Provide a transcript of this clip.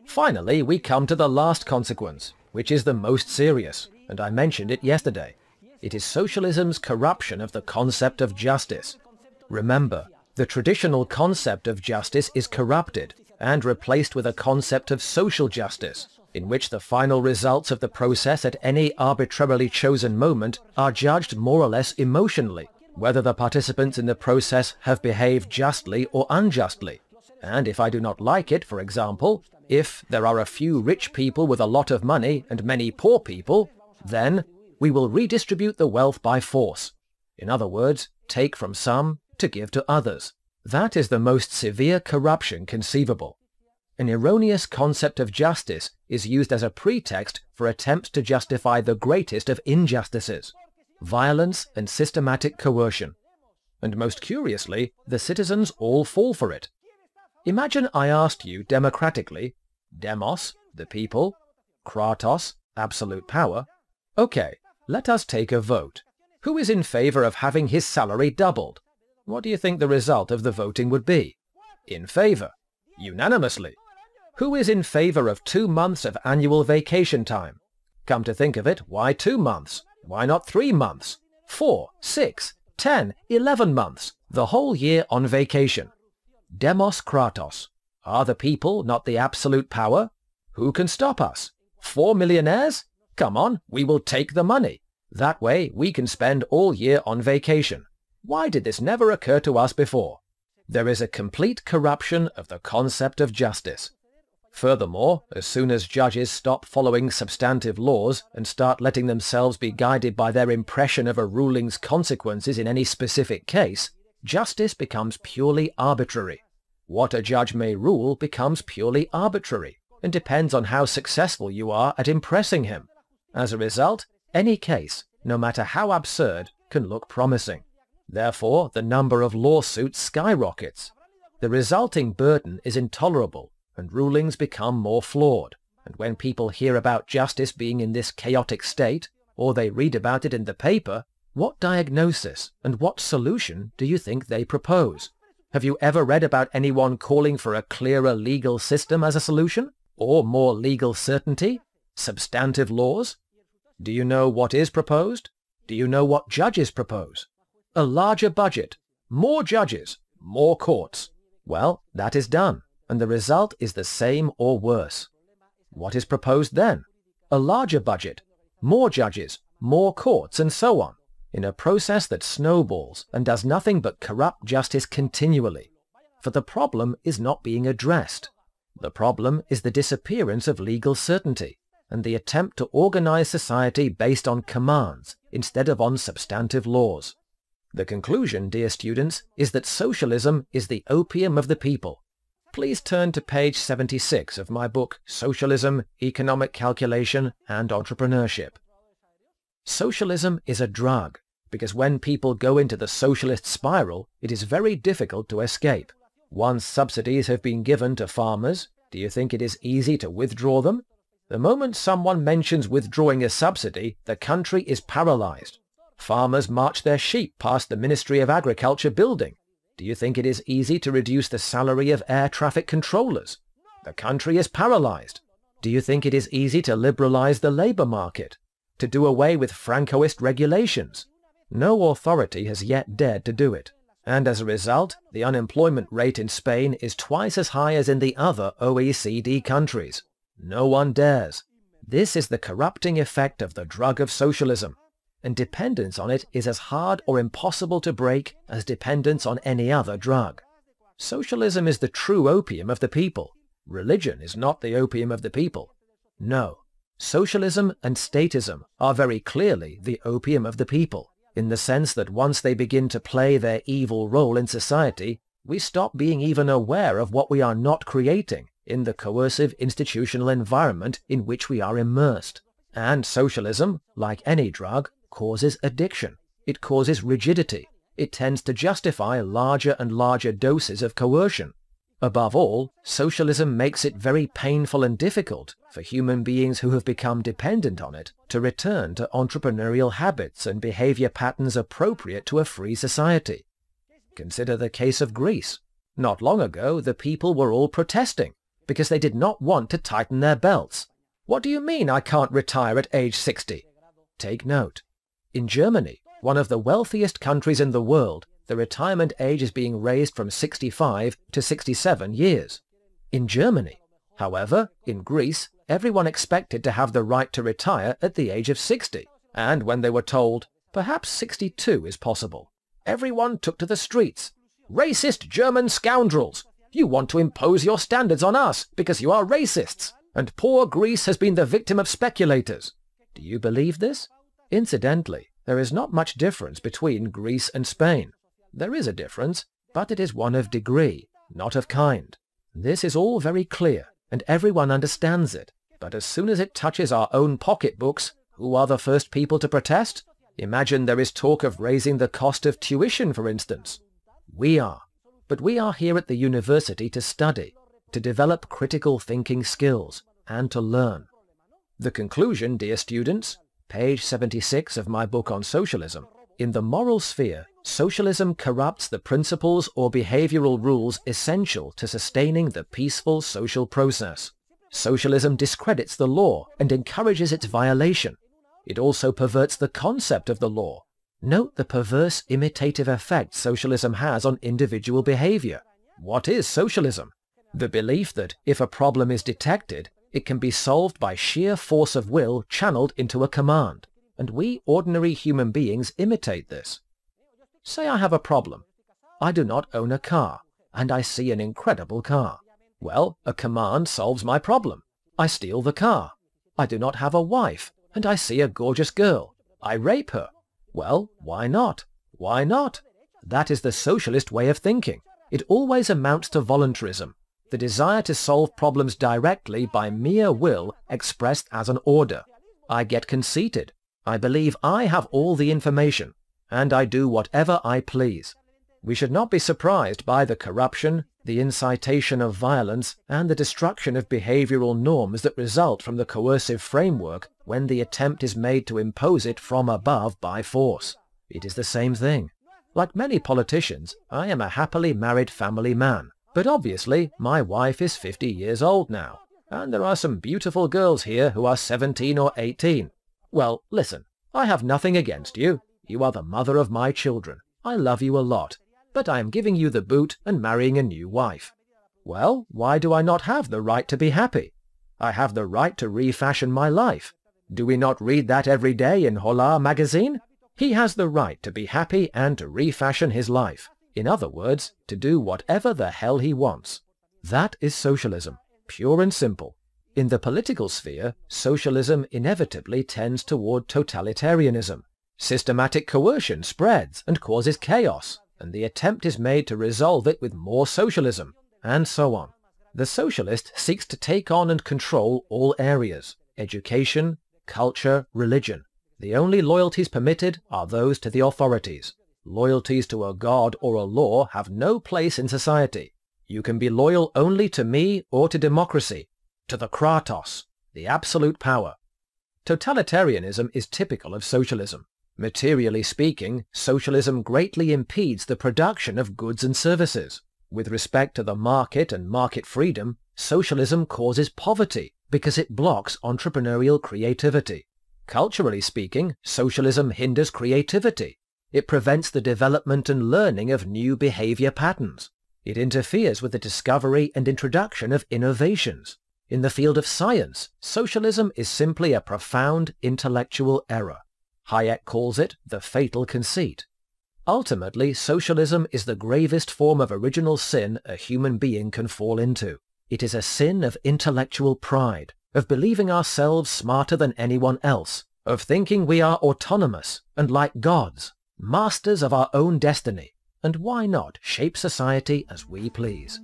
Finally, we come to the last consequence, which is the most serious, and I mentioned it yesterday. It is socialism's corruption of the concept of justice. Remember, the traditional concept of justice is corrupted and replaced with a concept of social justice, in which the final results of the process at any arbitrarily chosen moment are judged more or less emotionally, whether the participants in the process have behaved justly or unjustly. And if I do not like it, for example, if there are a few rich people with a lot of money and many poor people, then we will redistribute the wealth by force. In other words, take from some to give to others. That is the most severe corruption conceivable. An erroneous concept of justice is used as a pretext for attempts to justify the greatest of injustices: violence and systematic coercion. And most curiously, the citizens all fall for it. Imagine I asked you democratically, demos, the people, kratos, absolute power. Okay, let us take a vote. Who is in favor of having his salary doubled? What do you think the result of the voting would be? In favor. Unanimously. Who is in favor of 2 months of annual vacation time? Come to think of it, why 2 months? Why not 3 months? 4, 6, 10, 11 months, the whole year on vacation. Demos kratos. Are the people not the absolute power? Who can stop us? 4 millionaires? Come on, we will take the money. That way we can spend all year on vacation. Why did this never occur to us before? There is a complete corruption of the concept of justice. Furthermore, as soon as judges stop following substantive laws and start letting themselves be guided by their impression of a ruling's consequences in any specific case, justice becomes purely arbitrary. What a judge may rule becomes purely arbitrary and depends on how successful you are at impressing him. As a result, any case, no matter how absurd, can look promising. Therefore, the number of lawsuits skyrockets. The resulting burden is intolerable, and rulings become more flawed. And when people hear about justice being in this chaotic state, or they read about it in the paper, what diagnosis and what solution do you think they propose? Have you ever read about anyone calling for a clearer legal system as a solution? Or more legal certainty? Substantive laws? Do you know what is proposed? Do you know what judges propose? A larger budget, more judges, more courts. Well, that is done, and the result is the same or worse. What is proposed then? A larger budget, more judges, more courts, and so on, in a process that snowballs and does nothing but corrupt justice continually. For the problem is not being addressed. The problem is the disappearance of legal certainty, and the attempt to organize society based on commands instead of on substantive laws. The conclusion, dear students, is that socialism is the opium of the people. Please turn to page 76 of my book, Socialism, Economic Calculation and Entrepreneurship. Socialism is a drug, because when people go into the socialist spiral, it is very difficult to escape. Once subsidies have been given to farmers, do you think it is easy to withdraw them? The moment someone mentions withdrawing a subsidy, the country is paralyzed. Farmers march their sheep past the Ministry of Agriculture building. Do you think it is easy to reduce the salary of air traffic controllers? The country is paralyzed. Do you think it is easy to liberalize the labor market? To do away with Francoist regulations? No authority has yet dared to do it. And as a result, the unemployment rate in Spain is twice as high as in the other OECD countries. No one dares. This is the corrupting effect of the drug of socialism, and dependence on it is as hard or impossible to break as dependence on any other drug. Socialism is the true opium of the people. Religion is not the opium of the people. No, socialism and statism are very clearly the opium of the people, in the sense that once they begin to play their evil role in society, we stop being even aware of what we are not creating in the coercive institutional environment in which we are immersed. And socialism, like any drug, causes addiction. It causes rigidity. It tends to justify larger and larger doses of coercion. Above all, socialism makes it very painful and difficult for human beings who have become dependent on it to return to entrepreneurial habits and behavior patterns appropriate to a free society. Consider the case of Greece. Not long ago, the people were all protesting. because they did not want to tighten their belts. What do you mean I can't retire at age 60? Take note. In Germany, one of the wealthiest countries in the world, the retirement age is being raised from 65 to 67 years. In Germany. However, in Greece, everyone expected to have the right to retire at the age of 60, and when they were told, perhaps 62 is possible, everyone took to the streets. Racist German scoundrels! You want to impose your standards on us because you are racists, and poor Greece has been the victim of speculators. Do you believe this? Incidentally, there is not much difference between Greece and Spain. There is a difference, but it is one of degree, not of kind. This is all very clear, and everyone understands it. But as soon as it touches our own pocketbooks, who are the first people to protest? Imagine there is talk of raising the cost of tuition, for instance. We are. But we are here at the university to study, to develop critical thinking skills, and to learn. The conclusion, dear students, page 76 of my book on socialism. In the moral sphere, socialism corrupts the principles or behavioral rules essential to sustaining the peaceful social process. Socialism discredits the law and encourages its violation. It also perverts the concept of the law. Note the perverse imitative effect socialism has on individual behavior. What is socialism? The belief that if a problem is detected, it can be solved by sheer force of will channeled into a command. And we ordinary human beings imitate this. Say I have a problem. I do not own a car, and I see an incredible car. Well, a command solves my problem. I steal the car. I do not have a wife, and I see a gorgeous girl. I rape her. Well, why not? Why not? That is the socialist way of thinking. It always amounts to voluntarism, the desire to solve problems directly by mere will expressed as an order. I get conceited. I believe I have all the information, and I do whatever I please. We should not be surprised by the corruption, the incitation of violence, and the destruction of behavioral norms that result from the coercive framework when the attempt is made to impose it from above by force. It is the same thing. Like many politicians, I am a happily married family man, but obviously my wife is 50 years old now, and there are some beautiful girls here who are 17 or 18. Well, listen, I have nothing against you. You are the mother of my children. I love you a lot. But I am giving you the boot and marrying a new wife. Well, why do I not have the right to be happy? I have the right to refashion my life. Do we not read that every day in Hola magazine? He has the right to be happy and to refashion his life. In other words, to do whatever the hell he wants. That is socialism, pure and simple. In the political sphere, socialism inevitably tends toward totalitarianism. Systematic coercion spreads and causes chaos, and the attempt is made to resolve it with more socialism, and so on. The socialist seeks to take on and control all areas: education, culture, religion. The only loyalties permitted are those to the authorities. Loyalties to a god or a law have no place in society. You can be loyal only to me or to democracy, to the Kratos, the absolute power. Totalitarianism is typical of socialism. Materially speaking, socialism greatly impedes the production of goods and services. With respect to the market and market freedom, socialism causes poverty because it blocks entrepreneurial creativity. Culturally speaking, socialism hinders creativity. It prevents the development and learning of new behavior patterns. It interferes with the discovery and introduction of innovations. In the field of science, socialism is simply a profound intellectual error. Hayek calls it the fatal conceit. Ultimately, socialism is the gravest form of original sin a human being can fall into. It is a sin of intellectual pride, of believing ourselves smarter than anyone else, of thinking we are autonomous and like gods, masters of our own destiny, and why not shape society as we please?